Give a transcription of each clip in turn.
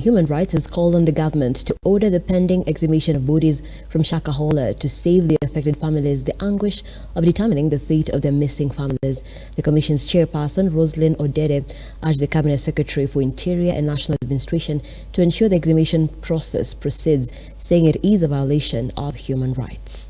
Human Rights has called on the government to order the pending exhumation of bodies from Shakahola to save the affected families the anguish of determining the fate of their missing families. The Commission's chairperson, Roslyn Odede, urged the Cabinet Secretary for Interior and National Administration to ensure the exhumation process proceeds, saying it is a violation of human rights.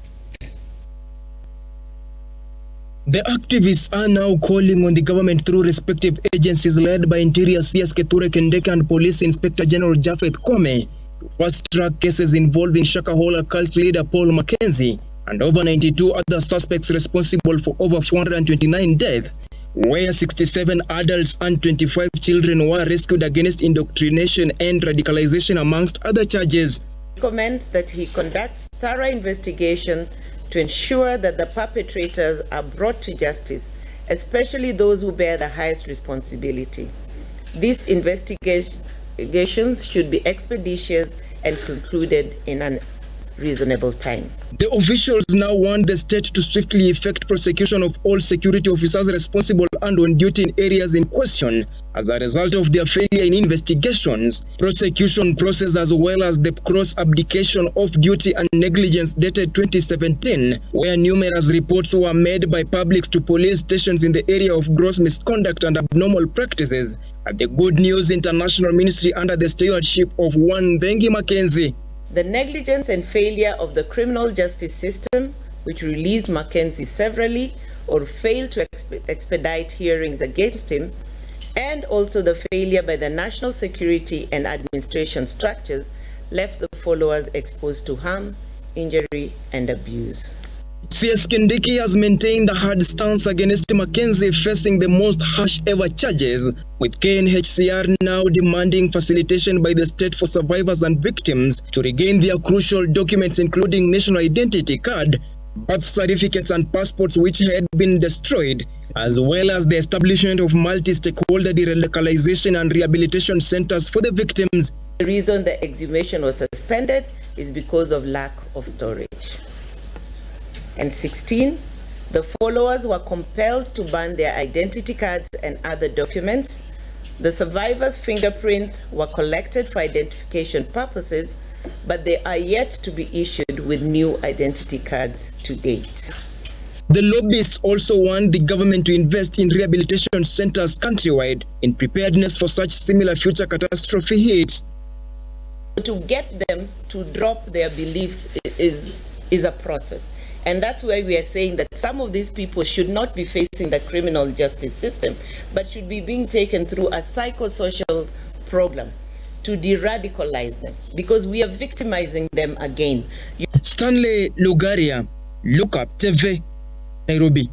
The activists are now calling on the government through respective agencies led by Interior CS Knchr and Police Inspector General Japheth Kome to fast-track cases involving Shakahola cult leader Paul Mackenzie and over 92 other suspects responsible for over 429 deaths, where 67 adults and 25 children were rescued against indoctrination and radicalization amongst other charges. Recommend that he conducts thorough investigation to ensure that the perpetrators are brought to justice, especially those who bear the highest responsibility. These investigations should be expeditious and concluded in a reasonable time. The officials now want the state to swiftly effect prosecution of all security officers responsible and on duty in areas in question as a result of their failure in investigations, prosecution process, as well as the cross-abdication of duty and negligence dated 2017, where numerous reports were made by publics to police stations in the area of gross misconduct and abnormal practices at the Good News International Ministry under the stewardship of one Bengi Mackenzie. The negligence and failure of the criminal justice system, which released Mackenzie severally or failed to expedite hearings against him, and also the failure by the national security and administration structures, left the followers exposed to harm, injury, and abuse. CS Knchr has maintained a hard stance against Mackenzie, facing the most harsh ever charges, with Knchr now demanding facilitation by the state for survivors and victims to regain their crucial documents, including national identity card, birth certificates and passports which had been destroyed, as well as the establishment of multi-stakeholder de-radicalization and rehabilitation centers for the victims. The reason the exhumation was suspended is because of lack of storage. And 16, the followers were compelled to burn their identity cards and other documents. The survivors' fingerprints were collected for identification purposes, but they are yet to be issued with new identity cards to date. The lobbyists also want the government to invest in rehabilitation centers countrywide in preparedness for such similar future catastrophe hits. To get them to drop their beliefs is a process. And that's why we are saying that some of these people should not be facing the criminal justice system, but should be being taken through a psychosocial program to de-radicalize them, because we are victimizing them again. Stanley Lugaria, Look Up TV, Nairobi.